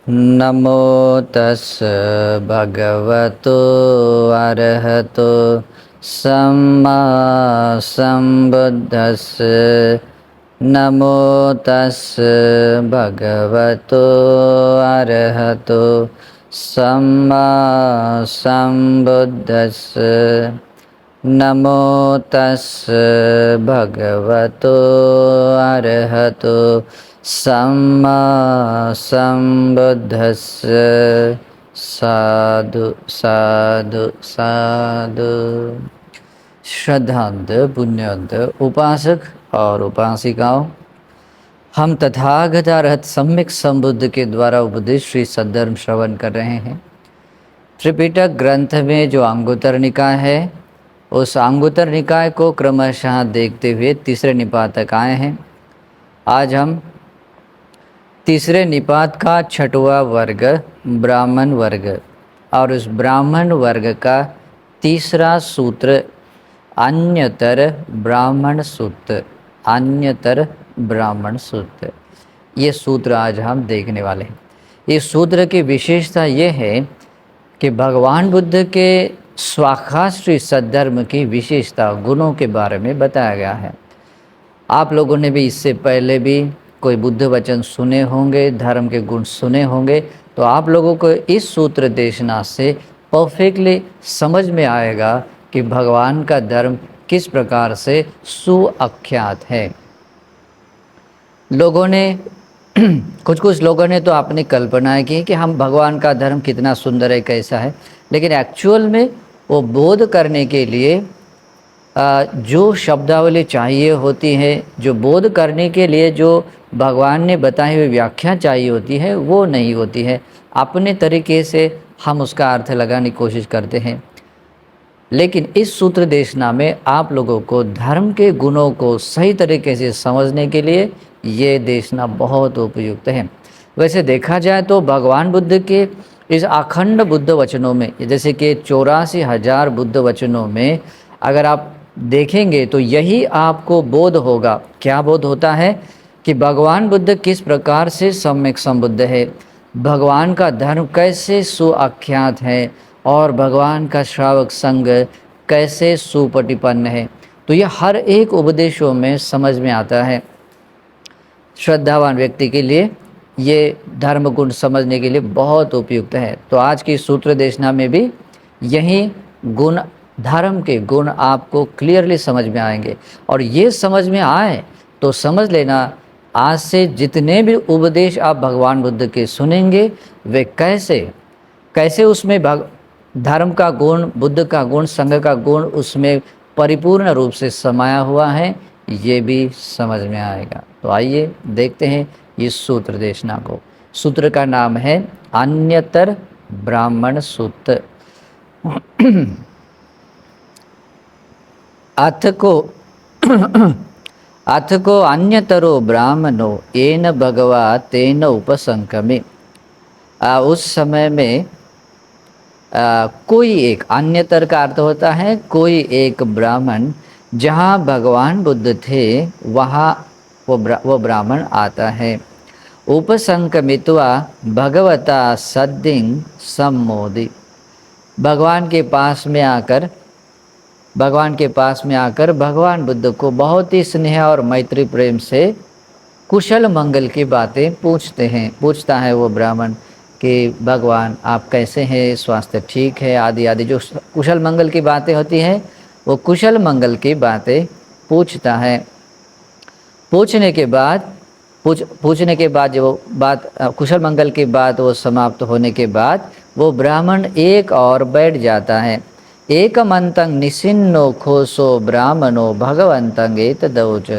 नमो तस् भगवतो अरहतो सम्मा सम्बुद्धस्स। नमो तस् भगवतो अरहतो सम्मा सम्बुद्धस्स। नमो तस् भगवतो अरहतो सम्मा सम्बुद्धस्स। साधु साधु साधु। श्रद्धांत पुण्यंत उपासक और उपासिकाओं, हम तथागत अरहत सम्यक संबुद्ध के द्वारा उपदेश श्री सद्धर्म श्रवण कर रहे हैं। त्रिपिटक ग्रंथ में जो अंगुत्तर निकाय है, उस अंगुत्तर निकाय को क्रमशः देखते हुए तीसरे निपात तक आए हैं। आज हम तीसरे निपात का छठवां वर्ग ब्राह्मण वर्ग और उस ब्राह्मण वर्ग का तीसरा सूत्र अन्यतर ब्राह्मण सूत्र, अन्यतर ब्राह्मण सूत्र, ये सूत्र आज हम देखने वाले हैं। इस सूत्र की विशेषता ये है कि भगवान बुद्ध के स्वाखाश्री सद्धर्म की विशेषता गुणों के बारे में बताया गया है। आप लोगों ने भी इससे पहले भी कोई बुद्ध वचन सुने होंगे, धर्म के गुण सुने होंगे, तो आप लोगों को इस सूत्र देशना से परफेक्टली समझ में आएगा कि भगवान का धर्म किस प्रकार से सुअख्यात है। लोगों ने कुछ लोगों ने तो अपनी कल्पनाएं की कि हम भगवान का धर्म कितना सुंदर है, कैसा है, लेकिन एक्चुअल में वो बोध करने के लिए जो शब्दावली चाहिए होती है, जो बोध करने के लिए जो भगवान ने बताई हुई व्याख्या चाहिए होती है, वो नहीं होती है। अपने तरीके से हम उसका अर्थ लगाने की कोशिश करते हैं। लेकिन इस सूत्र देशना में आप लोगों को धर्म के गुणों को सही तरीके से समझने के लिए ये देशना बहुत उपयुक्त है। वैसे देखा जाए तो भगवान बुद्ध के इस अखंड बुद्ध वचनों में, जैसे कि 84,000 बुद्ध वचनों में अगर आप देखेंगे तो यही आपको बोध होगा। क्या बोध होता है कि भगवान बुद्ध किस प्रकार से सम्यक संबुद्ध है, भगवान का धर्म कैसे सुअख्यात है और भगवान का श्रावक संघ कैसे सुपटिपन्न है। तो यह हर एक उपदेशों में समझ में आता है। श्रद्धावान व्यक्ति के लिए ये धर्म गुण समझने के लिए बहुत उपयुक्त है। तो आज की सूत्र देशना में भी यही गुण, धर्म के गुण आपको क्लियरली समझ में आएंगे। और ये समझ में आए तो समझ लेना, आज से जितने भी उपदेश आप भगवान बुद्ध के सुनेंगे वे कैसे कैसे उसमें धर्म का गुण, बुद्ध का गुण, संघ का गुण उसमें परिपूर्ण रूप से समाया हुआ है, ये भी समझ में आएगा। तो आइए देखते हैं इस सूत्र देशना को। सूत्र का नाम है अन्यतर ब्राह्मण सूत्र। अथ को अन्यतरो ब्राह्मणो येन भगवा तेन उपसंकमे। उस समय में कोई एक, अन्यतर का अर्थ होता है कोई एक ब्राह्मण, जहाँ भगवान बुद्ध थे वहाँ वो ब्राह्मण आता है। उपसंकमित्वा भगवता सद्दिं सम्मोदि। भगवान के पास में आकर भगवान बुद्ध को बहुत ही स्नेह और मैत्री प्रेम से कुशल मंगल की बातें पूछता है वो ब्राह्मण कि भगवान आप कैसे हैं, स्वास्थ्य ठीक है, आदि आदि जो कुशल मंगल की बातें होती हैं, वो कुशल मंगल की बातें पूछता है। पूछने के बाद जो बात कुशल मंगल की बात वो समाप्त होने के बाद वो ब्राह्मण एक और बैठ जाता है। एकमंतं निसिन्नो खोसो ब्राह्मणो भगवंतं एतदौच।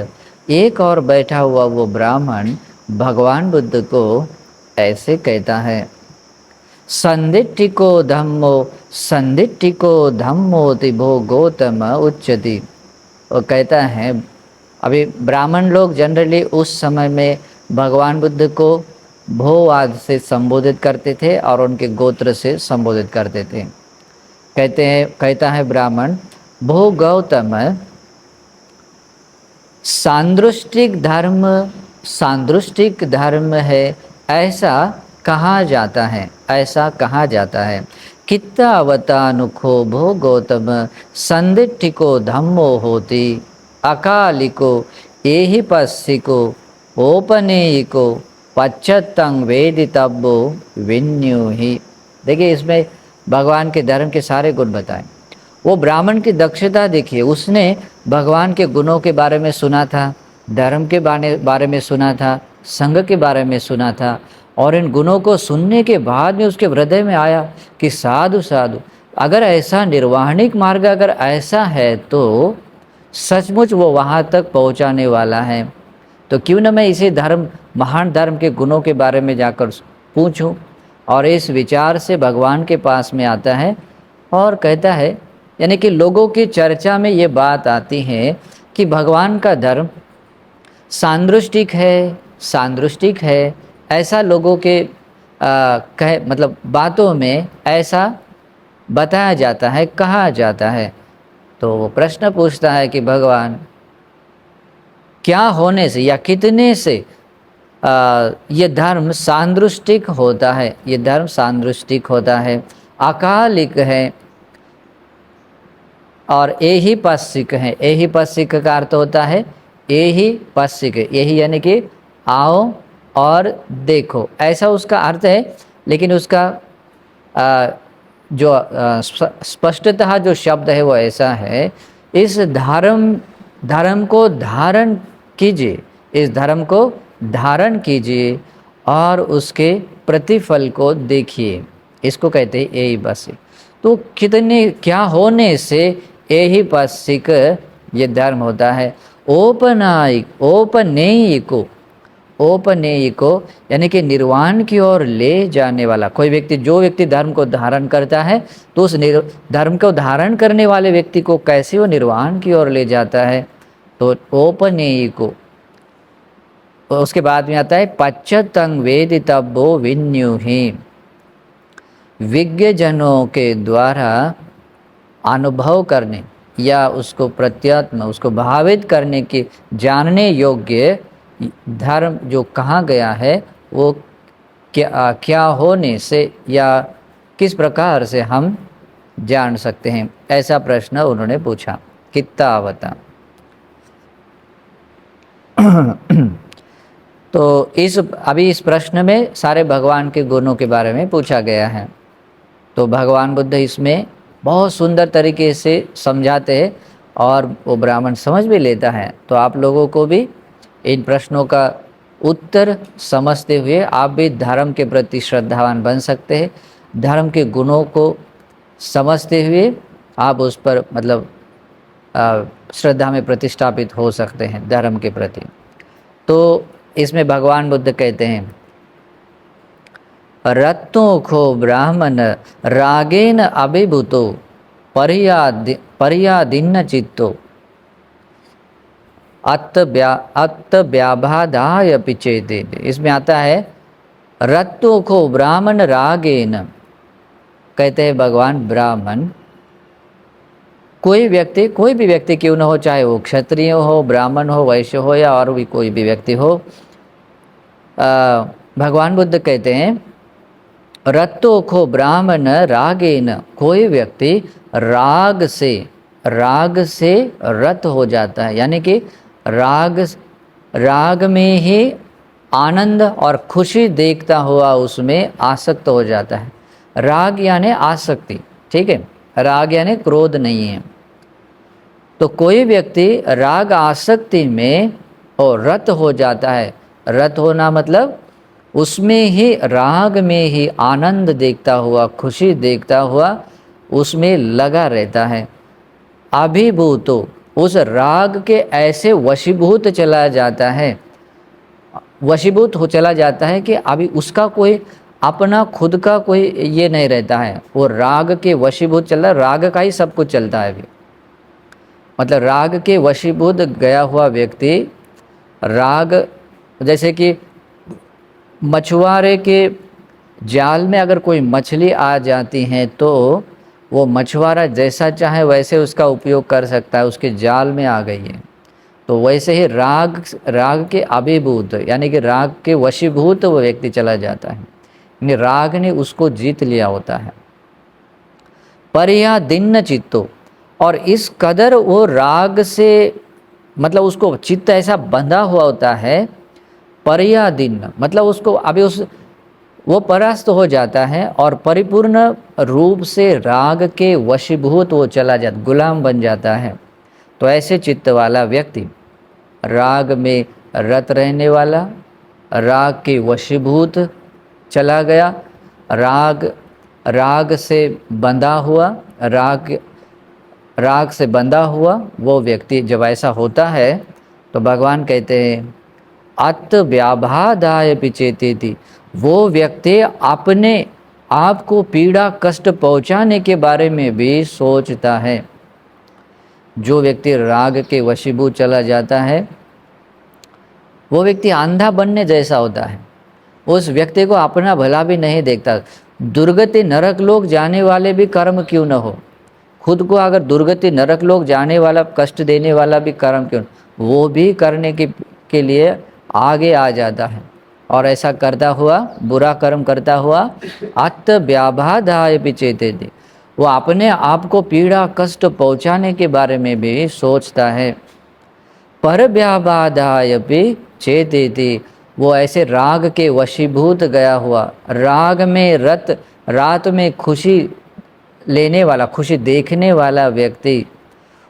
एक और बैठा हुआ वो ब्राह्मण भगवान बुद्ध को ऐसे कहता है, संदिट्ठिको धम्मो तिभो गौतम उच्चति। वो कहता है, अभी ब्राह्मण लोग जनरली उस समय में भगवान बुद्ध को भोवाद से संबोधित करते थे और उनके गोत्र से संबोधित करते थे। कहता है ब्राह्मण, भो गौतम, सांदृष्टिक धर्म है ऐसा कहा जाता है, ऐसा कहा जाता है। कित्तावतानुखो भो गौतम संदिट्ठिको धम्मो होती अकालिको एहि पस्सिको ओपनेयिको पश्चत्तं वेदितव्यो विन्युहि। देखिए इसमें भगवान के धर्म के सारे गुण बताए। वो ब्राह्मण की दक्षता देखिए, उसने भगवान के गुणों के बारे में सुना था, धर्म के बारे में सुना था, संघ के बारे में सुना था, और इन गुणों को सुनने के बाद में उसके हृदय में आया कि साधु साधु, अगर ऐसा निर्वाहनिक मार्ग अगर ऐसा है तो सचमुच वो वहाँ तक पहुँचाने वाला है, तो क्यों न मैं इसी धर्म, महान धर्म के गुणों के बारे में जाकर पूछूं। और इस विचार से भगवान के पास में आता है और कहता है, यानी कि लोगों की चर्चा में ये बात आती है कि भगवान का धर्म सांदृष्टिक है, ऐसा लोगों के कहे मतलब बातों में ऐसा बताया जाता है, कहा जाता है। तो वो प्रश्न पूछता है कि भगवान क्या होने से या कितने से ये धर्म सांदृष्टिक होता है, ये धर्म सांदृष्टिक होता है, अकालिक है और एहि पस्सिक है। एहि पस्सिक का अर्थ होता है एहि पस्सिक, यही यानी कि आओ और देखो, ऐसा उसका अर्थ है। लेकिन उसका जो स्पष्टतः जो शब्द है वो ऐसा है, इस धर्म को धारण कीजिए, इस धर्म को धारण कीजिए और उसके प्रतिफल को देखिए, इसको कहते हैं एहि पस्सिक। तो कितने क्या होने से एहि पस्सिक ये धर्म होता है। औपनेयिको यानी कि निर्वाण की ओर ले जाने वाला। कोई व्यक्ति, जो व्यक्ति धर्म को धारण करता है तो उस धर्म को धारण करने वाले व्यक्ति को कैसे वो निर्वाण की ओर ले जाता है, तो औपनेयिको। उसके बाद में आता है पश्चत्तं वेदितव्यो विन्युहि। विज्ञ जनों के द्वारा अनुभव करने या उसको प्रत्यात्म, उसको भावित करने की जानने योग्य धर्म जो कहा गया है वो क्या होने से या किस प्रकार से हम जान सकते हैं, ऐसा प्रश्न उन्होंने पूछा। कित्तावता। तो अभी इस प्रश्न में सारे भगवान के गुणों के बारे में पूछा गया है। तो भगवान बुद्ध इसमें बहुत सुंदर तरीके से समझाते हैं और वो ब्राह्मण समझ भी लेता है। तो आप लोगों को भी इन प्रश्नों का उत्तर समझते हुए आप भी धर्म के प्रति श्रद्धावान बन सकते हैं। धर्म के गुणों को समझते हुए आप उस पर मतलब श्रद्धा में प्रतिष्ठापित हो सकते हैं धर्म के प्रति। तो इसमें भगवान बुद्ध कहते हैं, रत्तों को ब्राह्मण रागेन अभिभूतो पर्यादिन्न चित्तो अत्त व्याभादाय पिचेते। इसमें आता है रत्तों को ब्राह्मण रागेन, कहते हैं भगवान ब्राह्मण कोई भी व्यक्ति क्यों न हो, चाहे वो क्षत्रिय हो, ब्राह्मण हो, वैश्य हो या और भी कोई भी व्यक्ति हो, भगवान बुद्ध कहते हैं रत्तो को ब्राह्मण रागेन, कोई व्यक्ति राग से रत हो जाता है, यानी कि राग में ही आनंद और खुशी देखता हुआ उसमें आसक्त हो जाता है। राग यानी आसक्ति, ठीक है, राग यानी क्रोध नहीं है। तो कोई व्यक्ति राग आसक्ति में और रत हो जाता है। रत होना मतलब उसमें ही, राग में ही आनंद देखता हुआ, खुशी देखता हुआ उसमें लगा रहता है। अभिभूतो, उस राग के ऐसे वशीभूत चला जाता है, वशीभूत हो चला जाता है कि अभी उसका कोई अपना खुद का कोई ये नहीं रहता है, वो राग के वशीभूत चल रहा, राग का ही सब कुछ चलता है अभी। मतलब राग के वशीभूत गया हुआ व्यक्ति, राग जैसे कि मछुआरे के जाल में अगर कोई मछली आ जाती है तो वो मछुआरा जैसा चाहे वैसे उसका उपयोग कर सकता है, उसके जाल में आ गई है। तो वैसे ही राग के अभिभूत यानी कि राग के वशीभूत वो व्यक्ति चला जाता है। राग ने उसको जीत लिया होता है। परिया दिन्न चित्तो, और इस कदर वो राग से मतलब उसको चित्त ऐसा बंधा हुआ होता है। परिया दिन्न मतलब उसको अभी उस वो परास्त हो जाता है और परिपूर्ण रूप से राग के वशीभूत वो चला जाता, गुलाम बन जाता है। तो ऐसे चित्त वाला व्यक्ति राग में रत रहने वाला, राग के वशीभूत चला गया, राग से बंधा हुआ, राग से बंधा हुआ वो व्यक्ति जब ऐसा होता है तो भगवान कहते हैं अत व्याभादाय पिचेते थी, वो व्यक्ति अपने आप को पीड़ा कष्ट पहुंचाने के बारे में भी सोचता है। जो व्यक्ति राग के वशीभूत चला जाता है वो व्यक्ति अंधा बनने जैसा होता है। उस व्यक्ति को अपना भला भी नहीं देखता। दुर्गति नरक लोग जाने वाले भी कर्म क्यों न हो, खुद को अगर दुर्गति नरक लोग जाने वाला कष्ट देने वाला भी कर्म क्यों, वो भी करने के लिए आगे आ जाता है। और ऐसा करता हुआ, बुरा कर्म करता हुआ अत व्याभादाय पिचेते थे, वो अपने आप को पीड़ा कष्ट पहुंचाने के बारे में भी सोचता है। पर व्याबाधाय भी चेते थी, वो ऐसे राग के वशीभूत गया हुआ, राग में रत, रात में खुशी लेने वाला, खुशी देखने वाला व्यक्ति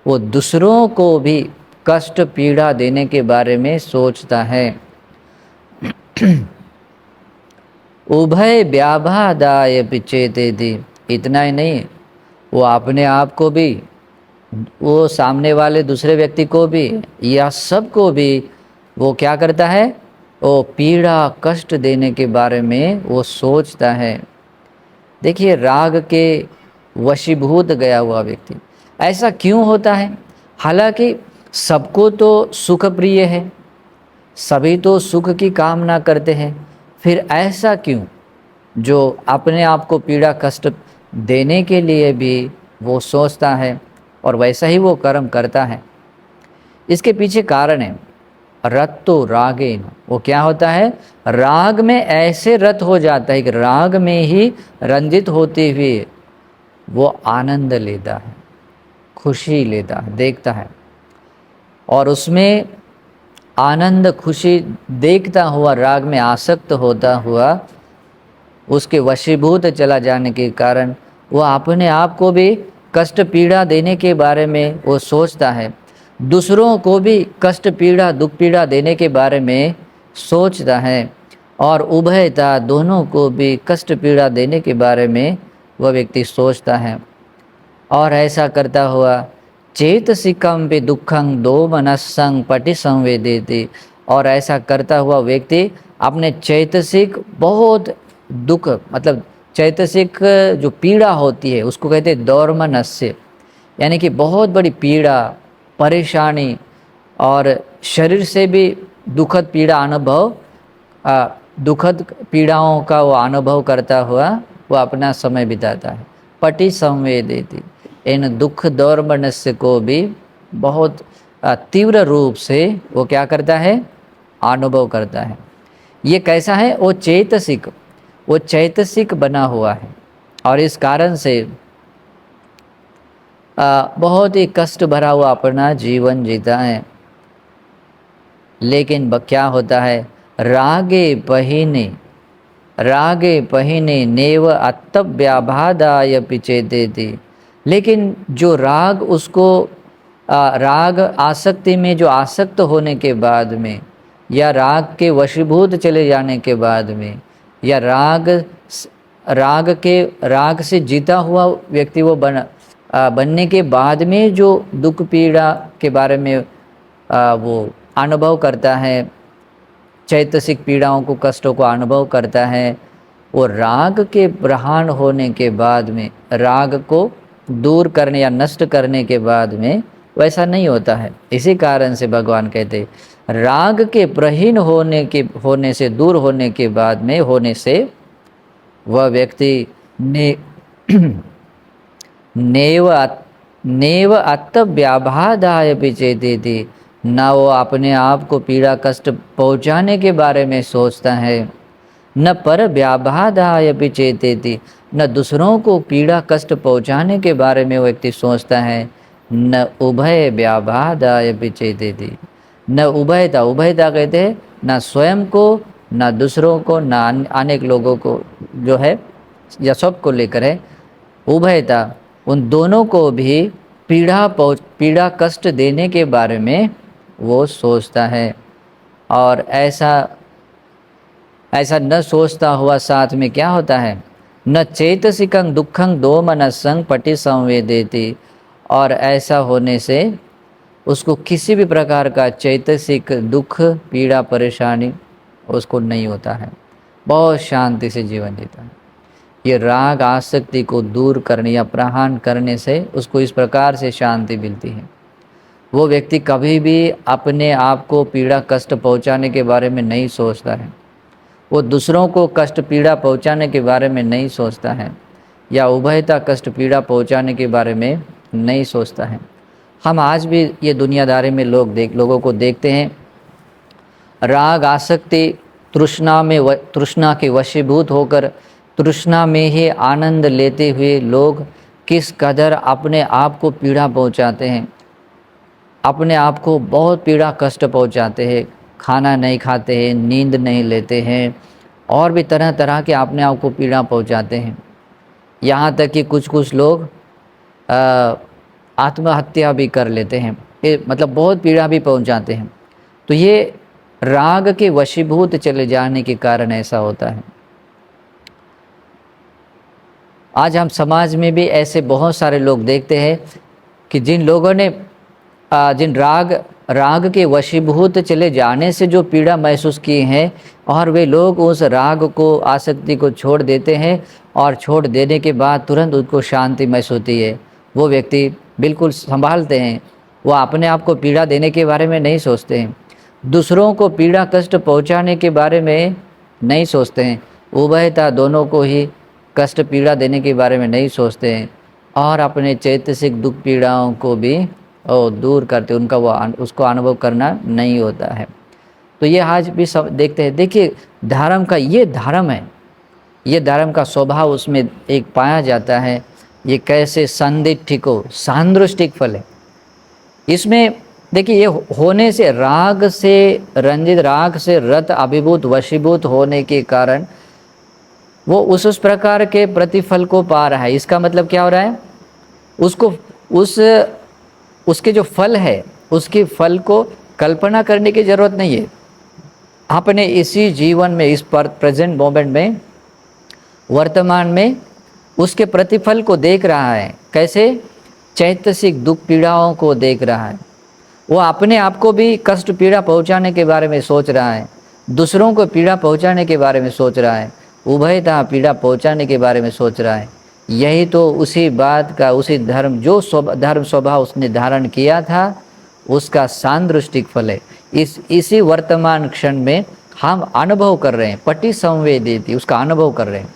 वो दूसरों को भी कष्ट पीड़ा देने के बारे में सोचता है। उभय व्याबाधाय पिचेते थी, इतना ही नहीं, वो अपने आप को भी, वो सामने वाले दूसरे व्यक्ति को भी या सबको भी वो क्या करता है, वो पीड़ा कष्ट देने के बारे में वो सोचता है। देखिए राग के वशीभूत गया हुआ व्यक्ति ऐसा क्यों होता है? हालांकि सबको तो सुख प्रिय है, सभी तो सुख की कामना करते हैं, फिर ऐसा क्यों जो अपने आप को पीड़ा कष्ट देने के लिए भी वो सोचता है और वैसा ही वो कर्म करता है? इसके पीछे कारण है रत्तो रागेन, वो क्या होता है, राग में ऐसे रत हो जाता है कि राग में ही रंजित होते हुए वो आनंद लेता है, खुशी लेता है, देखता है, और उसमें आनंद खुशी देखता हुआ राग में आसक्त होता हुआ उसके वशीभूत चला जाने के कारण वो अपने आप को भी कष्ट पीड़ा देने के बारे में वो सोचता है, दूसरों को भी कष्ट पीड़ा दुख पीड़ा देने के बारे में सोचता है, और उभयता दोनों को भी कष्ट पीड़ा देने के बारे में वह व्यक्ति सोचता है। और ऐसा करता हुआ चेतसिकम पे दुखं दो मनस्संग पटि संवेदेति, और ऐसा करता हुआ व्यक्ति अपने चैतसिक बहुत दुख, मतलब चैतसिक जो पीड़ा होती है उसको कहते हैं दौर्मनस्य, यानी कि बहुत बड़ी पीड़ा परेशानी और शरीर से भी दुखद पीड़ा अनुभव, दुखद पीड़ाओं का वो अनुभव करता हुआ वो अपना समय बिताता है। पटि संवेदेति, इन दुख दौर्मनस्य को भी बहुत तीव्र रूप से वो क्या करता है, अनुभव करता है। ये कैसा है, वो चैतसिक, वो चैतसिक बना हुआ है और इस कारण से बहुत ही कष्ट भरा हुआ अपना जीवन जीता है। लेकिन क्या होता है, रागे पहिने नेव अत्तव्याभादाय पिचेते थी, लेकिन जो राग उसको राग आसक्ति में जो आसक्त होने के बाद में, या राग के वशीभूत चले जाने के बाद में, या राग से जीता हुआ व्यक्ति वो बनने के बाद में जो दुख पीड़ा के बारे में वो अनुभव करता है, चैतसिक पीड़ाओं को कष्टों को अनुभव करता है, वो राग के प्रहान होने के बाद में, राग को दूर करने या नष्ट करने के बाद में वैसा नहीं होता है। इसी कारण से भगवान कहते राग के प्रहीन होने से, दूर होने के बाद में होने से वह व्यक्ति नेव अत्तव्याभादाय पिचेते थी, ना वो अपने आप को पीड़ा कष्ट पहुँचाने के बारे में सोचता है, न पर व्याबाधाय चेतेति, न दूसरों को पीड़ा कष्ट पहुँचाने के बारे में वो व्यक्ति सोचता है, न उभय व्याबाधाय चेतेति, न उभयता, उभयता कहते हैं न स्वयं को न दूसरों को न अनेक लोगों को जो है या सबको लेकर है, उभयता उन दोनों को भी पीड़ा कष्ट देने के बारे में वो सोचता है। और ऐसा न सोचता हुआ साथ में क्या होता है, न चेतसिकं दुखं दोमनसं पटि संवेदेति, और ऐसा होने से उसको किसी भी प्रकार का चैतसिक दुख पीड़ा परेशानी उसको नहीं होता है, बहुत शांति से जीवन जीता है। ये राग आसक्ति को दूर करने या प्रहार करने से उसको इस प्रकार से शांति मिलती है। वो व्यक्ति कभी भी अपने आप को पीड़ा कष्ट पहुंचाने के बारे में नहीं सोचता है, वो दूसरों को कष्ट पीड़ा पहुंचाने के बारे में नहीं सोचता है, या उभयता कष्ट पीड़ा पहुंचाने के बारे में नहीं सोचता है। हम आज भी ये दुनियादारी में लोगों को देखते हैं, राग आसक्ति तृष्णा के वशीभूत होकर तृष्णा में ही आनंद लेते हुए लोग किस कदर अपने आप को पीड़ा पहुंचाते हैं, अपने आप को बहुत पीड़ा कष्ट पहुंचाते हैं। खाना नहीं खाते हैं, नींद नहीं लेते हैं, और भी तरह तरह के अपने आप को पीड़ा पहुंचाते हैं। यहाँ तक कि कुछ लोग आत्महत्या भी कर लेते हैं, मतलब बहुत पीड़ा भी पहुंचाते हैं। तो ये राग के वशीभूत चले जाने के कारण ऐसा होता है। आज हम समाज में भी ऐसे बहुत सारे लोग देखते हैं कि जिन लोगों ने जिन राग के वशीभूत चले जाने से जो पीड़ा महसूस की है, और वे लोग उस राग को आसक्ति को छोड़ देते हैं, और छोड़ देने के बाद तुरंत उनको शांति महसूस होती है। वो व्यक्ति बिल्कुल संभालते हैं, वो अपने आप को पीड़ा देने के बारे में नहीं सोचते हैं, दूसरों को पीड़ा कष्ट पहुंचाने के बारे में नहीं सोचते हैं, उभयता दोनों को ही कष्ट पीड़ा देने के बारे में नहीं सोचते हैं, और अपने चैतसिक दुख पीड़ाओं को भी दूर करते, उनका उसको अनुभव करना नहीं होता है। तो ये आज भी सब देखते हैं। देखिए धर्म का ये धर्म है, ये धर्म का स्वभाव उसमें एक पाया जाता है। ये कैसे संदिष्टिको सांदृष्टिक फल है इसमें। देखिए ये होने से राग से रंजित, राग से रत अभिभूत वशीभूत होने के कारण वो उस प्रकार के प्रतिफल को पा रहा है। इसका मतलब क्या हो रहा है, उसको उसके जो फल है उसके फल को कल्पना करने की ज़रूरत नहीं है। आपने इसी जीवन में, इस प्रेजेंट मोमेंट में, वर्तमान में उसके प्रतिफल को देख रहा है। कैसे? चैतसिक दुख पीड़ाओं को देख रहा है। वो अपने आप को भी कष्ट पीड़ा पहुंचाने के बारे में सोच रहा है, दूसरों को पीड़ा पहुंचाने के बारे में सोच रहा है, उभयता पीड़ा पहुंचाने के बारे में सोच रहा है। यही तो उसी बात का, उसी धर्म जो धर्म स्वभाव उसने धारण किया था उसका सांदृष्टिक फल है। इसी वर्तमान क्षण में हम अनुभव कर रहे हैं, पटि संवेदित उसका अनुभव कर रहे हैं।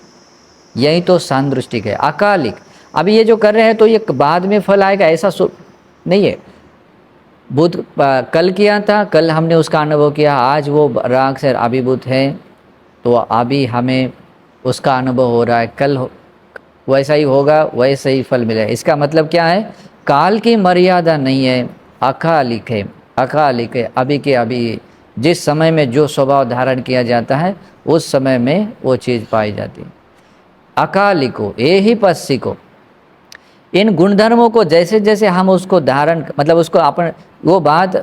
यही तो सांदृष्टिक है, अकालिक। अभी ये जो कर रहे हैं तो ये बाद में फल आएगा ऐसा नहीं है। बुध कल किया था, कल हमने उसका अनुभव किया, आज वो राग से अभिभूत है तो अभी हमें उसका अनुभव हो रहा है, कल वैसा ही होगा, वैसे ही फल मिलेगा। इसका मतलब क्या है? काल की मर्यादा नहीं है, अकालिक है, अकालिक है। अभी के अभी जिस समय में जो स्वभाव धारण किया जाता है उस समय में वो चीज़ पाई जाती है। अकालिको एहिपस्सिको, इन गुणधर्मों को जैसे जैसे हम उसको धारण, मतलब उसको अपन वो बात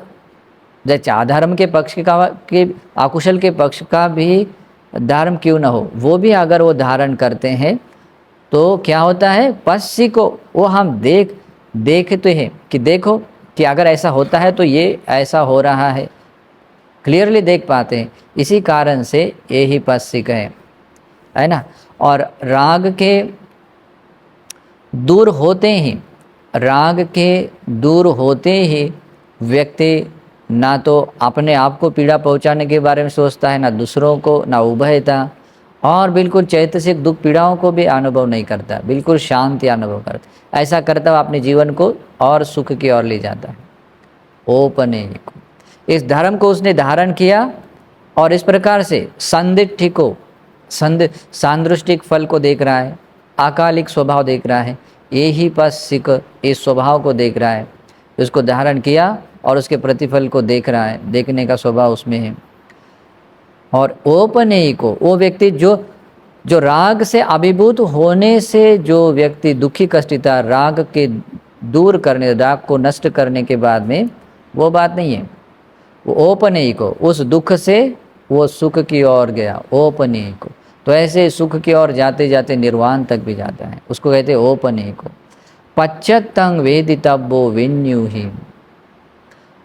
जैसे अधर्म के पक्ष का कि अकुशल के पक्ष का भी धर्म क्यों न हो, वो भी अगर वो धारण करते हैं तो क्या होता है? पश्ची को वो हम देखते हैं कि देखो कि अगर ऐसा होता है तो ये ऐसा हो रहा है, क्लियरली देख पाते हैं। इसी कारण से यही पश्चिक है ना। और राग के दूर होते ही, राग के दूर होते ही व्यक्ति ना तो अपने आप को पीड़ा पहुंचाने के बारे में सोचता है, ना दूसरों को, ना उभयता, और बिल्कुल चैतसिक दुख पीड़ाओं को भी अनुभव नहीं करता, बिल्कुल शांति अनुभव करता। ऐसा करता हुआ अपने जीवन को और सुख की ओर ले जाता है। ओपने इस धर्म को उसने धारण किया और इस प्रकार से संदिष्टि को, सांदृष्टिक फल को देख रहा है, अकालिक स्वभाव देख रहा है, एहिपस्सिक इस स्वभाव को देख रहा है, उसको धारण किया और उसके प्रतिफल को देख रहा है, देखने का स्वभाव उसमें है। और ओपनेयी को, वो व्यक्ति जो राग से अभिभूत होने से जो व्यक्ति दुखी कष्टिता, राग के दूर करने, राग को नष्ट करने के बाद में वो बात नहीं है। वो ओपनेयी को, उस दुख से वो सुख की ओर गया, ओपनेयी को। तो ऐसे सुख की ओर जाते जाते निर्वाण तक भी जाता है, उसको कहते हैं ओपनेयी को। पश्चत्तं वेदितव्यो विन्यूहि,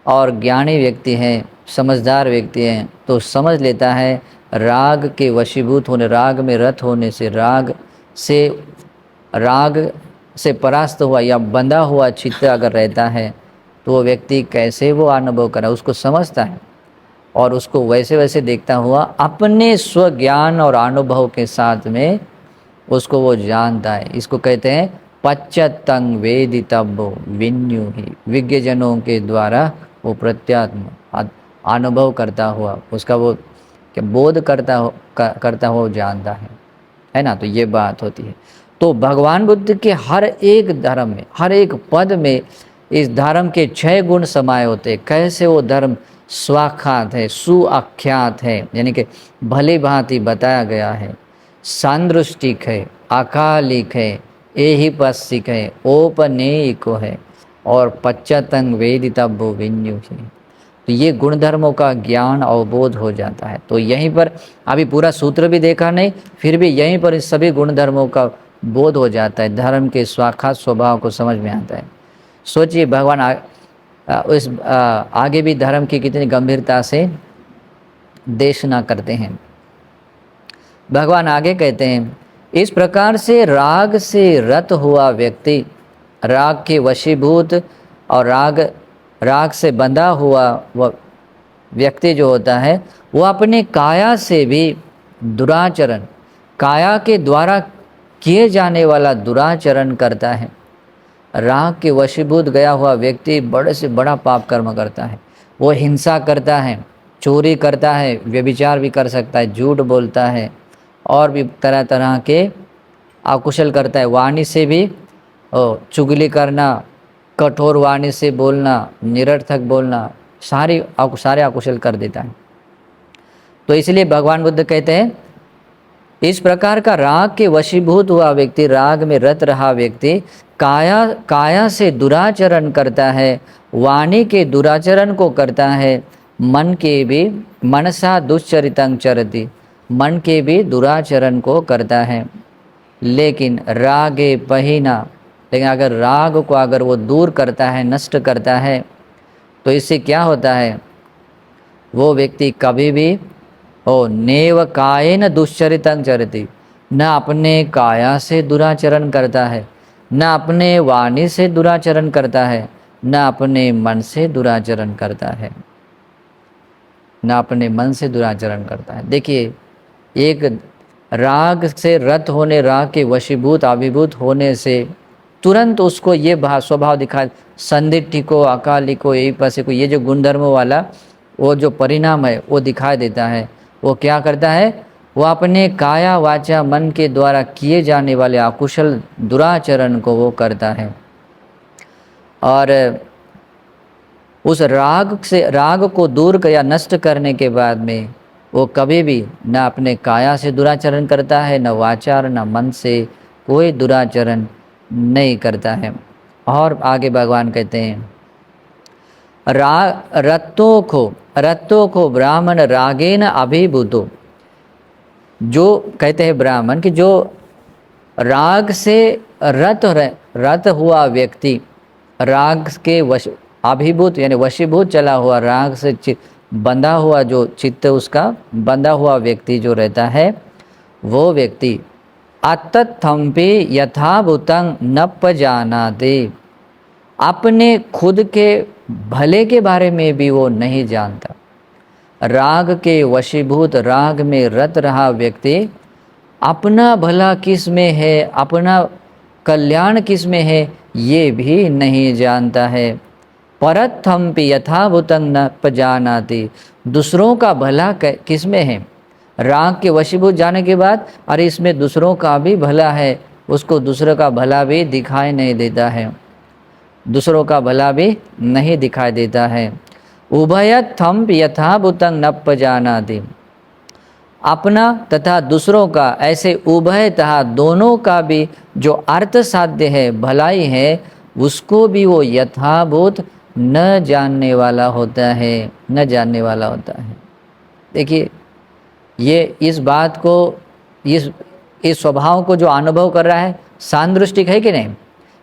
और ज्ञानी व्यक्ति हैं, समझदार व्यक्ति हैं, तो समझ लेता है राग के वशीभूत होने, राग में रत होने से, राग से परास्त हुआ या बंधा हुआ चित्त अगर रहता है तो वो व्यक्ति कैसे वो अनुभव करा, उसको समझता है और उसको वैसे वैसे देखता हुआ अपने स्वज्ञान और अनुभव के साथ में उसको वो जानता है। इसको कहते हैं पश्चत्तं वेदितव्यो विन्यूहि, विज्ञजनों के द्वारा वो प्रत्यात्म अनुभव करता हुआ, उसका वो बोध करता हुआ जानता है ना। तो ये बात होती है। तो भगवान बुद्ध के हर एक धर्म में, हर एक पद में इस धर्म के 6 गुण समाये होते। कैसे वो धर्म स्वाख्यात है, सुआख्यात है, यानी कि भली भांति बताया गया है, सांदृष्टिक है, अकालिक है, एहिपस्सिक है, औपनेयिक है और पश्चत्तं वेदितव्यो विन्यूहि। तो ये गुणधर्मों का ज्ञान अवबोध हो जाता है। तो यहीं पर अभी पूरा सूत्र भी देखा नहीं, फिर भी यहीं पर इस सभी गुणधर्मों का बोध हो जाता है, धर्म के स्वाखात स्वभाव को समझ में आता है। सोचिए भगवान आगे भी धर्म की कितनी गंभीरता से देशना करते हैं। भगवान आगे कहते हैं, इस प्रकार से राग से रत हुआ व्यक्ति, राग के वशीभूत और राग से बंधा हुआ वह व्यक्ति जो होता है, वो अपने काया से भी दुराचरण, काया के द्वारा किए जाने वाला दुराचरण करता है। राग के वशीभूत गया हुआ व्यक्ति बड़े से बड़ा पाप कर्म करता है। वो हिंसा करता है, चोरी करता है, व्यभिचार भी कर सकता है, झूठ बोलता है और भी तरह तरह के अकुशल करता है। वाणी से भी चुगली करना, कठोर वाणी से बोलना, निरर्थक बोलना, सारे अकुशल कर देता है। तो इसलिए भगवान बुद्ध कहते हैं, इस प्रकार का राग के वशीभूत हुआ व्यक्ति, राग में रत रहा व्यक्ति काया से दुराचरण करता है, वाणी के दुराचरण को करता है, मन के भी मनसा दुश्चरितं चरति, मन के भी दुराचरण को करता है। लेकिन रागे पहिना, लेकिन अगर राग को अगर वो दूर करता है, नष्ट करता है, तो इससे क्या होता है, वो व्यक्ति कभी भी नेव कायेन दुश्चरितं चरति, न अपने काया से दुराचरण करता है, न अपने वाणी से दुराचरण करता है, न अपने मन से दुराचरण करता है, न अपने मन से दुराचरण करता है। देखिए, एक राग से रत होने, राग के वशीभूत अभिभूत होने से तुरंत उसको ये स्वभाव दिखा, संदिग्धिको, अकालिको, एहिपस्सिको, ये जो गुणधर्मों वाला वो जो परिणाम है वो दिखाई देता है। वो क्या करता है, वो अपने काया वाचा मन के द्वारा किए जाने वाले अकुशल दुराचरण को वो करता है। और उस राग को दूर या नष्ट करने के बाद में वो कभी भी न अपने काया से दुराचरण करता है, न वाचार, न मन से कोई दुराचरण नहीं करता है। और आगे भगवान कहते हैं, रत्तो को ब्राह्मण रागेन अभिभूतो, जो कहते हैं ब्राह्मण कि जो राग से रत हुआ व्यक्ति, राग के अभिभूत यानी वशीभूत चला हुआ, राग से बंधा हुआ जो चित्त उसका बंधा हुआ व्यक्ति जो रहता है, वो व्यक्ति अतत्थम्पि यथाभूतं नपजानाति, अपने खुद के भले के बारे में भी वो नहीं जानता। राग के वशीभूत, राग में रत रहा व्यक्ति अपना भला किस में है, अपना कल्याण किस में है, ये भी नहीं जानता है। परत्थम्पि यथाभूतं न पजानाति, दूसरों का भला किस में है, राग के वशीभूत जाने के बाद अरे इसमें दूसरों का भी भला है, उसको दूसरों का भला भी दिखाई नहीं देता है, दूसरों का भला भी नहीं दिखाई देता है। उभयत्थम यथाभूतं नप्प जानाति, अपना तथा दूसरों का ऐसे उभयतः दोनों का भी जो अर्थ साध्य है, भलाई है, उसको भी वो यथाभूत न जानने वाला होता है, न जानने वाला होता है। देखिए ये इस बात को, इस स्वभाव को जो अनुभव कर रहा है सांदृष्टिक है कि नहीं?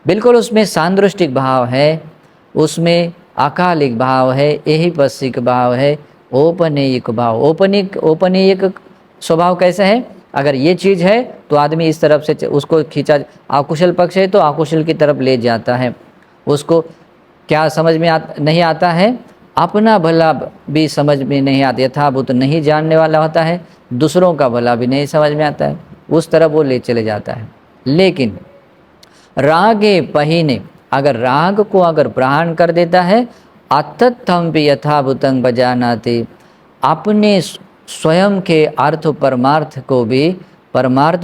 बिल्कुल उसमें सांदृष्टिक भाव है, उसमें अकालिक भाव है, एहिपस्सिक भाव है, औपनेयिक भाव। औपनेयिक स्वभाव कैसा है? अगर ये चीज़ है तो आदमी इस तरफ से उसको खींचा, अकुशल पक्ष है तो अकुशल की तरफ ले जाता है। उसको क्या समझ में नहीं आता है? अपना भला भी समझ में नहीं आता, यथाभूत नहीं जानने वाला होता है, दूसरों का भला भी नहीं समझ में आता है, उस तरफ वो ले चले जाता है। लेकिन रागे पहिने, अगर राग को अगर प्रहार कर देता है, अतत्थम भी यथाभूतं बजानाति, अपने स्वयं के अर्थ परमार्थ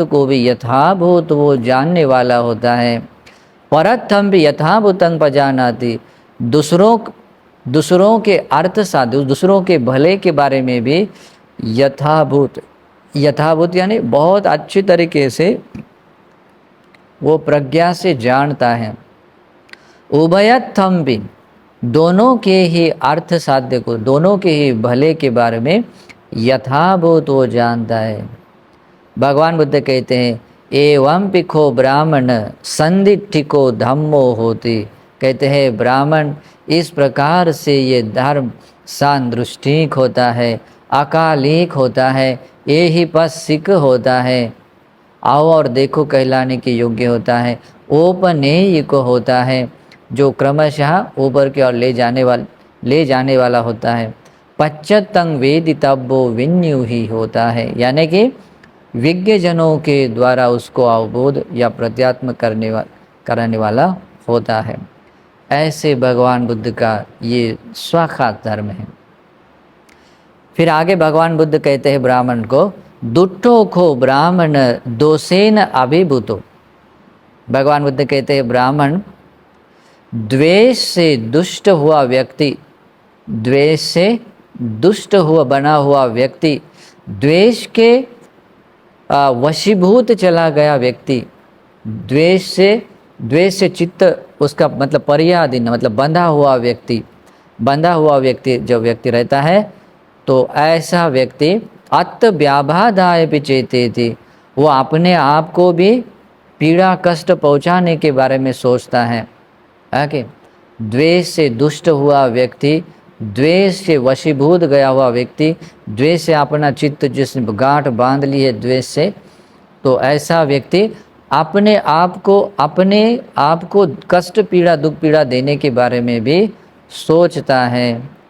को भी यथाभूत वो जानने वाला होता है। परत्थम भी यथाभूतं बजानाति, दूसरों के अर्थ साध्य, दूसरों के भले के बारे में भी यथाभूत यानी बहुत अच्छी तरीके से वो प्रज्ञा से जानता है। उभयत्थम भी, दोनों के ही अर्थ साध्य को, दोनों के ही भले के बारे में यथाभूत वो जानता है। भगवान बुद्ध कहते हैं एवं पिखो ब्राह्मण संदिठिको धम्मो होती, कहते हैं ब्राह्मण इस प्रकार से ये धर्म सांदृष्टिक होता है, अकालिक होता है, एहिपस्सिक होता है, आओ और देखो कहलाने के योग्य होता है, औपनेयिक होता है, जो क्रमशः ऊपर की ओर ले जाने वाला होता है। पश्चत्तं वेदितव्यो विन्यु ही होता है, यानी कि विज्ञ जनों के द्वारा उसको अवबोध या प्रत्यात्म कराने वाला होता है। ऐसे भगवान बुद्ध का ये स्वाखात धर्म है। फिर आगे भगवान बुद्ध कहते हैं ब्राह्मण को, दुष्टो को ब्राह्मण दोषेन अभिभूतो। भगवान बुद्ध कहते हैं ब्राह्मण द्वेष से दुष्ट हुआ व्यक्ति, द्वेष से दुष्ट हुआ बना हुआ व्यक्ति, द्वेष के वशीभूत चला गया व्यक्ति, द्वेष से चित्त उसका मतलब पर्यादीन मतलब बंधा हुआ व्यक्ति जो व्यक्ति रहता है, तो ऐसा व्यक्ति अत व्याबाधाय पिचेते थी, वो अपने आप को भी पीड़ा कष्ट पहुँचाने के बारे में सोचता है। आगे द्वेष से दुष्ट हुआ व्यक्ति, द्वेष से वशीभूत गया हुआ व्यक्ति, द्वेष से अपना चित्त जिसने गांठ बांध ली है द्वेष से, तो ऐसा व्यक्ति अपने आप को कष्ट पीड़ा दुख पीड़ा देने के बारे में भी सोचता है।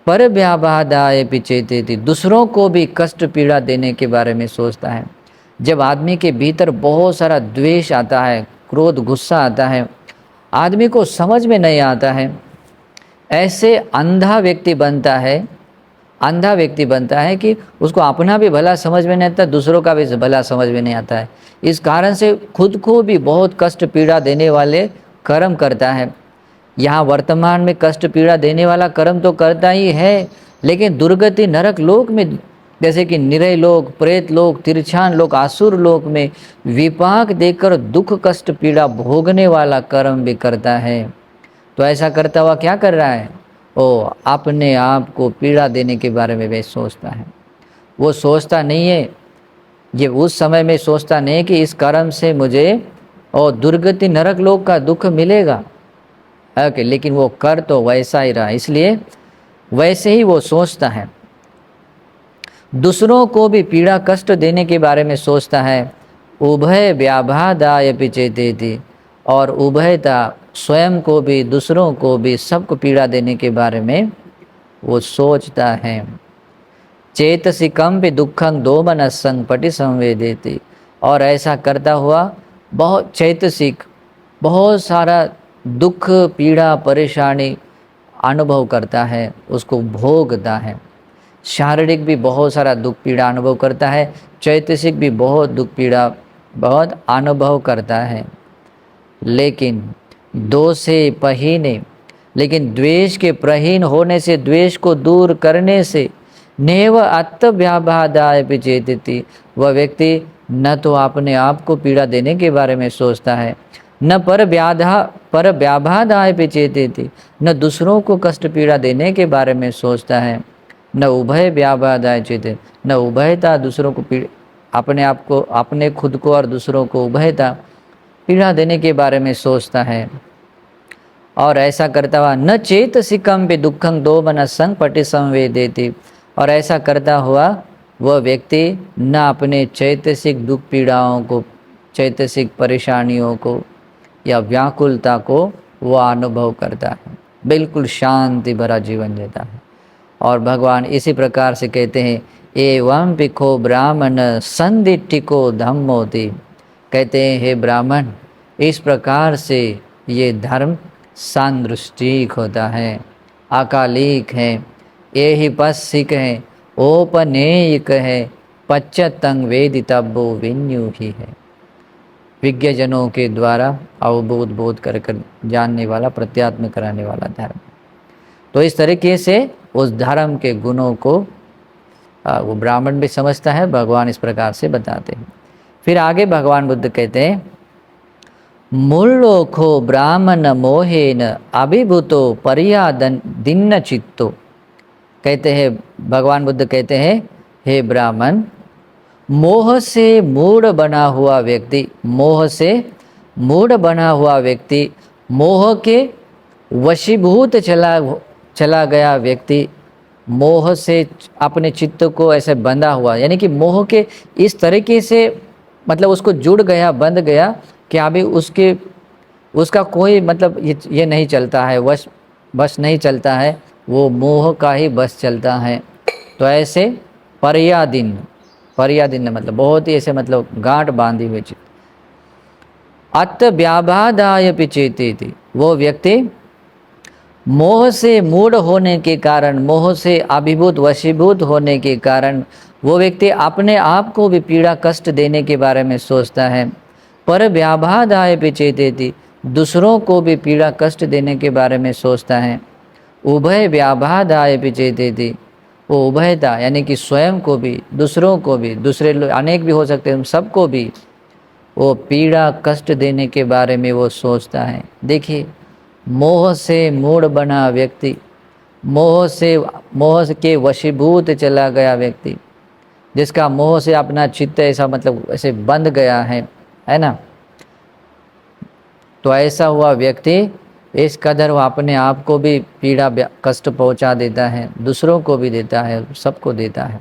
पर व्याबाधाय पिचेते थी, दूसरों को भी कष्ट पीड़ा देने के बारे में सोचता है। जब आदमी के भीतर बहुत सारा द्वेष आता है, क्रोध गुस्सा आता है, आदमी को समझ में नहीं आता है, ऐसे अंधा व्यक्ति बनता है कि उसको अपना भी भला समझ में नहीं आता, दूसरों का भी भला समझ में नहीं आता है। इस कारण से खुद को भी बहुत कष्ट पीड़ा देने वाले कर्म करता है। यहाँ वर्तमान में कष्ट पीड़ा देने वाला कर्म तो करता ही है, लेकिन दुर्गति नरक लोक में, जैसे कि निरय लोक, प्रेत लोक, तिरछान लोक, आसुर लोक में विपाक देकर दुख कष्ट पीड़ा भोगने वाला कर्म भी करता है। तो ऐसा करता हुआ क्या कर रहा है? वो अपने आप को पीड़ा देने के बारे में वे सोचता है। वो सोचता नहीं है, ये उस समय में सोचता नहीं कि इस कर्म से मुझे और दुर्गति नरक लोक का दुख मिलेगा। ओके, लेकिन वो कर तो वैसा ही रहा, इसलिए वैसे ही वो सोचता है। दूसरों को भी पीड़ा कष्ट देने के बारे में सोचता है। उभय व्याबाधाय पिचेते थी, और उभयता स्वयं को भी दूसरों को भी सबको पीड़ा देने के बारे में वो सोचता है। चेतसिकम भी दुखं दोमनसं पटि संवेदेति, और ऐसा करता हुआ बहुत चैतसिक बहुत सारा दुख पीड़ा परेशानी अनुभव करता है, उसको भोगता है। शारीरिक भी बहुत सारा दुख पीड़ा अनुभव करता है, चैतसिक भी बहुत दुख पीड़ा बहुत अनुभव करता है। लेकिन दो से पहीने, लेकिन द्वेष के प्रहीन होने से, द्वेष को दूर करने से, नेव आत्मव्याबादाय विचेतति, वह व्यक्ति न तो अपने आप को पीड़ा देने के बारे में सोचता है, न पर व्याबादाय विचेतति, न दूसरों को कष्ट पीड़ा देने के बारे में सोचता है, न उभय व्याबादाय चेते, न उभयता दूसरों को अपने आप को, अपने खुद को और दूसरों को उभयता पीड़ा देने के बारे में सोचता है। और ऐसा करता हुआ न चेतसिकम पे दुखं दो मन संग पटि संवेदेति, और ऐसा करता हुआ वह व्यक्ति न अपने चैतसिक दुख पीड़ाओं को, चैतसिक परेशानियों को या व्याकुलता को वह अनुभव करता है, बिल्कुल शांति भरा जीवन जीता है। और भगवान इसी प्रकार से कहते हैं, एवं पिखो ब्राह्मण संदिट्ठिको धम्मोति, कहते हैं हे ब्राह्मण, इस प्रकार से ये धर्म सांदृष्टिक होता है, अकालिक है, एहिपस्सिक है, औपनेयिक है, पच्चतंग वेदितव्यो विन्यू ही है, विज्ञजनों के द्वारा अवबोध बोध कर जानने वाला, प्रत्यात्म कराने वाला धर्म। तो इस तरीके से उस धर्म के गुणों को वो ब्राह्मण भी समझता है, भगवान इस प्रकार से बताते हैं। फिर आगे भगवान बुद्ध कहते हैं, मूलोखो ब्राह्मण मोहेन अभिभूतो पर्यादन दिन्न चित्तो, कहते हैं भगवान बुद्ध कहते हैं, हे ब्राह्मण, मोह से मूढ़ बना हुआ व्यक्ति, मोह से मूढ़ बना हुआ व्यक्ति, मोह के वशीभूत चला गया व्यक्ति, मोह से अपने चित्त को ऐसे बंधा हुआ, यानी कि मोह के इस तरीके से मतलब उसको जुड़ गया, बंध गया कि अभी उसका कोई मतलब ये नहीं चलता है, बस नहीं चलता है, वो मोह का ही बस चलता है। तो ऐसे पर्यादिन मतलब बहुत ही ऐसे मतलब गांठ बांधी हुई चित्त, अत व्याबादाय पिचेति, वो व्यक्ति मोह से मूढ़ होने के कारण, मोह से अभिभूत वशीभूत होने के कारण वो व्यक्ति अपने आप को भी पीड़ा कष्ट देने के बारे में सोचता है, पर व्याबादाय पिचेति, दूसरों को भी पीड़ा कष्ट देने के बारे में सोचता है, उभय व्याबादाय पिचेति, वो उभयता यानी कि स्वयं को भी, दूसरों को भी, दूसरे लोग अनेक भी हो सकते हैं, सबको भी वो पीड़ा कष्ट देने के बारे में वो सोचता है। देखिए, मोह से मूढ़ बना व्यक्ति, मोह के वशीभूत चला गया व्यक्ति, जिसका मोह से अपना चित्त ऐसा मतलब ऐसे बंध गया है ना, तो ऐसा हुआ व्यक्ति इस कदर वो अपने आप को भी पीड़ा कष्ट पहुंचा देता है, दूसरों को भी देता है, सबको देता है।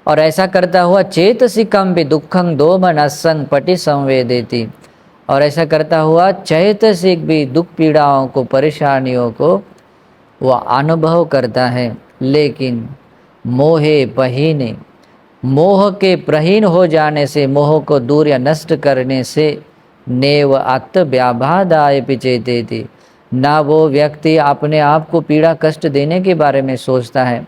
और ऐसा करता हुआ चेतसिकम भी दुखं दो मन असंग पटि संवेदेति, और ऐसा करता हुआ चैतसिक भी दुख पीड़ाओं को, परेशानियों को वह अनुभव करता है। लेकिन मोहे पहीने, मोह के प्रहीन हो जाने से, मोह को दूर या नष्ट करने से, नेव आत्म व्याबादाय पिचेतेति, ना वो व्यक्ति अपने आप को पीड़ा कष्ट देने के बारे में सोचता है,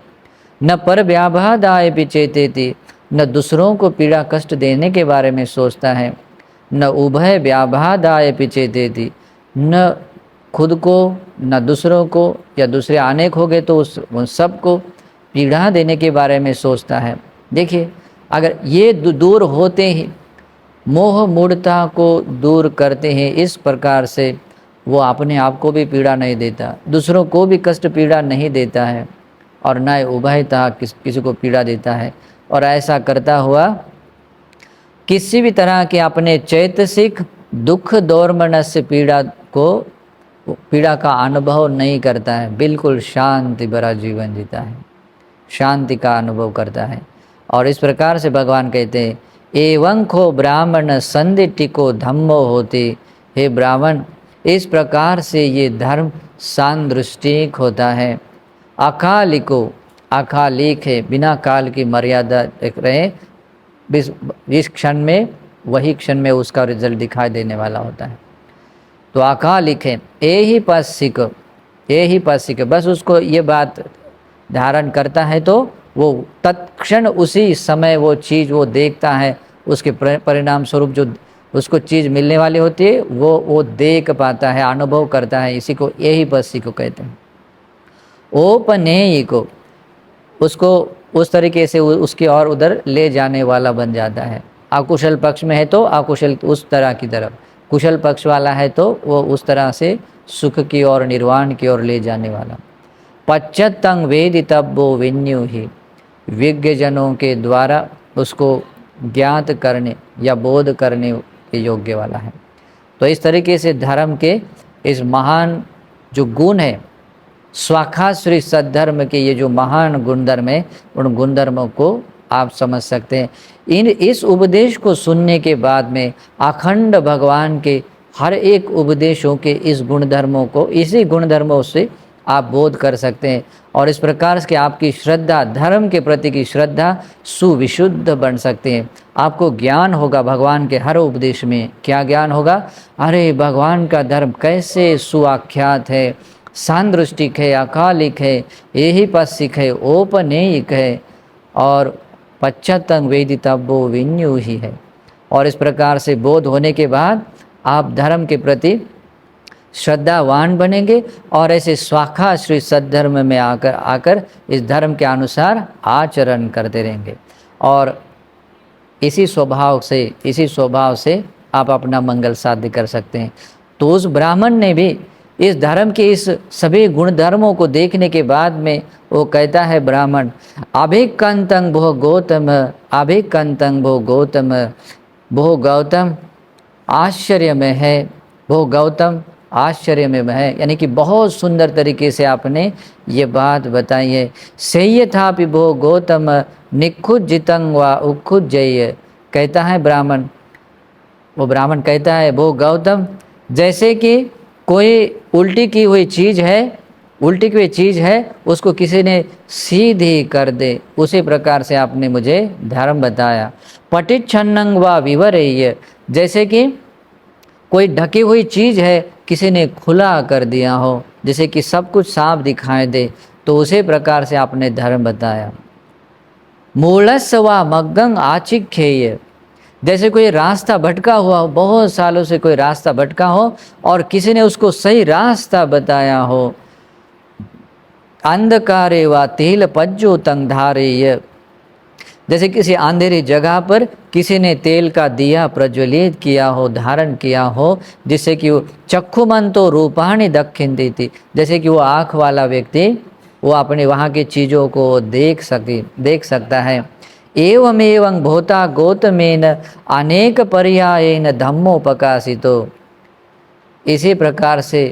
न पर व्याबादाय पिचेतेति, न दूसरों को पीड़ा कष्ट देने के बारे में सोचता है, न उभय व्याबादाय पिचेतेति, न खुद को न दूसरों को, या दूसरे अनेक हो गए तो उन सबको पीड़ा देने के बारे में सोचता है। देखिए, अगर ये दूर होते ही, मोह मूढ़ता को दूर करते हैं इस प्रकार से, वो अपने आप को भी पीड़ा नहीं देता, दूसरों को भी कष्ट पीड़ा नहीं देता है, और न उभयता किसी को पीड़ा देता है। और ऐसा करता हुआ किसी भी तरह के अपने चैतसिक दुख दोर्मनस्य पीड़ा का अनुभव नहीं करता है, बिल्कुल शांति भरा जीवन जीता है, शांति का अनुभव करता है। और इस प्रकार से भगवान कहते हैं, एवं खो ब्राह्मण संदिट्ठिको धम्मो होते, हे ब्राह्मण, इस प्रकार से ये धर्म सांदृष्टिक होता है। अकालिको, अकालिक है, बिना काल की मर्यादा देख रहे, इस क्षण में वही क्षण में उसका रिजल्ट दिखाई देने वाला होता है। तो अकालिक है, एहिपस्सिक, बस उसको ये बात धारण करता है तो वो तत्क्षण उसी समय वो चीज़ वो देखता है, उसके परिणाम स्वरूप जो उसको चीज़ मिलने वाली होती है वो देख पाता है, अनुभव करता है। इसी को यही पस्सी को कहते हैं। ओपनेयी को उसको उस तरीके से उसकी और उधर ले जाने वाला बन जाता है। अकुशल पक्ष में है तो अकुशल उस तरह की तरफ, कुशल पक्ष वाला है तो वो उस तरह से सुख की ओर, निर्वाण की ओर ले जाने वाला। पश्चतंग वेदितव्यो विन्यु ही, विज्ञ जनों के द्वारा उसको ज्ञात करने या बोध करने के योग्य वाला है। तो इस तरीके से धर्म के इस महान जो गुण है, स्वाखाश्री सद्धर्म के ये जो महान गुणधर्म है, उन गुणधर्मों को आप समझ सकते हैं। इस उपदेश को सुनने के बाद में अखंड भगवान के हर एक उपदेशों के इस गुणधर्मों को, इसी गुणधर्मों से आप बोध कर सकते हैं। और इस प्रकार से आपकी श्रद्धा, धर्म के प्रति की श्रद्धा सुविशुद्ध बन सकते हैं। आपको ज्ञान होगा भगवान के हर उपदेश में। क्या ज्ञान होगा? अरे भगवान का धर्म कैसे सुआख्यात है, सांदृष्टिक है, अकालिक है, यही पस्सिक है, औपनेयिक है और पश्चतंग वेदितव्यो विन्यु ही है। और इस प्रकार से बोध होने के बाद आप धर्म के प्रति श्रद्धावान बनेंगे और ऐसे स्वाखाश्री सद्धर्म में आकर इस धर्म के अनुसार आचरण करते रहेंगे। और इसी स्वभाव से आप अपना मंगल साध्य कर सकते हैं। तो उस ब्राह्मण ने भी इस धर्म के इस सभी गुण धर्मों को देखने के बाद में वो कहता है, ब्राह्मण अभिकंतं भो गौतम, अभिकंतं भो गौतम, भो गौतम आश्चर्य में है, भो गौतम आश्चर्य में है। यानी कि बहुत सुंदर तरीके से आपने ये बात बताई है। सेयथापि भो गौतम निखुज्जितं वा उखुज्जय, कहता है ब्राह्मण, वो ब्राह्मण कहता है, भो गौतम, जैसे कि कोई उल्टी की हुई चीज़ है, उसको किसी ने सीधी कर दे, उसी प्रकार से आपने मुझे धर्म बताया। पटिच्छन्नं वा विवरेय, जैसे कि कोई ढकी हुई चीज़ है, किसी ने खुला कर दिया हो, जैसे कि सब कुछ साफ दिखाई दे, तो उसी प्रकार से आपने धर्म बताया। मूलस्य वा मग्गं आचिख्येय, जैसे कोई रास्ता भटका हुआ हो, बहुत सालों से कोई रास्ता भटका हो और किसी ने उसको सही रास्ता बताया हो। अंधकारे वा तेल पज्जो तंग धारेय, जैसे किसी अंधेरी जगह पर किसी ने तेल का दिया प्रज्वलित किया हो, धारण किया हो, जिससे कि वो चक्षुमंतो रूपाणि दक्षिणन्ति, जैसे कि वो आँख वाला व्यक्ति वो अपने वहाँ की चीज़ों को देख सकता है। एवमेवं भूता गौतमेन अनेक पर्यायेन धम्मोपकाशितो, इसी प्रकार से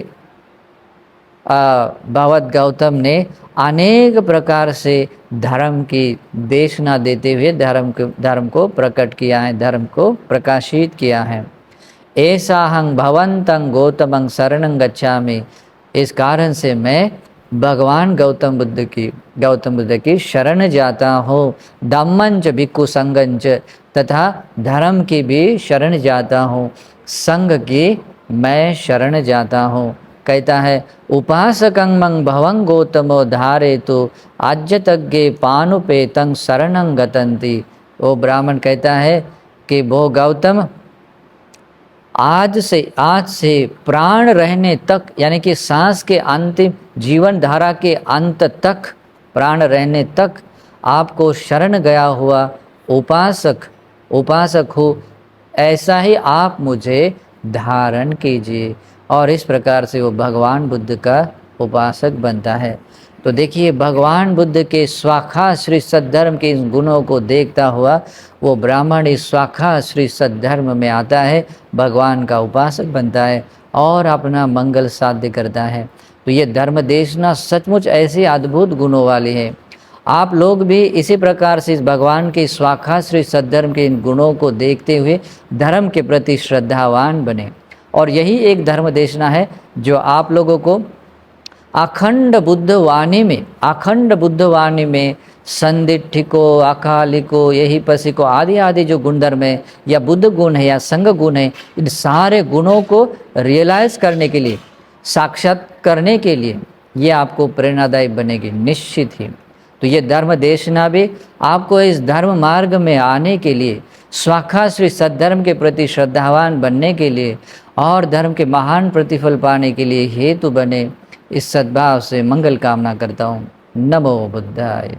भगवत गौतम ने अनेक प्रकार से धर्म की देशना देते हुए धर्म को प्रकट किया है, धर्म को प्रकाशित किया है। ऐसाहं भवन्तं गौतमं शरणं गच्छामि, इस कारण से मैं भगवान गौतम बुद्ध की शरण जाता हूँ। धम्मंच भिक्खु संगंच, तथा धर्म की भी शरण जाता हूँ, संघ की मैं शरण जाता हूँ। कहता है, उपासकं मं भवं गौतमो धारेतु आज्यतज्ञे पानुपेतं शरणं गतन्ति। वो ब्राह्मण कहता है कि वो गौतम आज से प्राण रहने तक, यानी कि सांस के अंतिम जीवन धारा के अंत तक, प्राण रहने तक आपको शरण गया हुआ उपासक हो, ऐसा ही आप मुझे धारण कीजिए। और इस प्रकार से वो भगवान बुद्ध का उपासक बनता है। तो देखिए, भगवान बुद्ध के स्वाखाश्री सद्धर्म के इन गुणों को देखता हुआ वो ब्राह्मण इस स्वाखाश्री सद्धर्म में आता है, भगवान का उपासक बनता है और अपना मंगल साध्य करता है। तो ये धर्म देशना सचमुच ऐसे अद्भुत गुणों वाली है। आप लोग भी इसी प्रकार से इस भगवान के स्वाखाश्री सद्धर्म के इन गुणों को देखते हुए धर्म के प्रति श्रद्धावान बने। और यही एक धर्म देशना है जो आप लोगों को अखंड बुद्ध वाणी में संदिठिको, अकालिको, यही पसिको आदि जो गुणधर्म है या बुद्ध गुण है या संग गुण है, इन सारे गुणों को रियलाइज करने के लिए, साक्षात करने के लिए ये आपको प्रेरणादायी बनेगी निश्चित ही। तो ये धर्म देशना भी आपको इस धर्म मार्ग में आने के लिए, स्वाखा श्री सद्धर्म के प्रति श्रद्धावान बनने के लिए और धर्म के महान प्रतिफल पाने के लिए हेतु बने। इस सद्भाव से मंगल कामना करता हूँ। नमो बुद्धाय।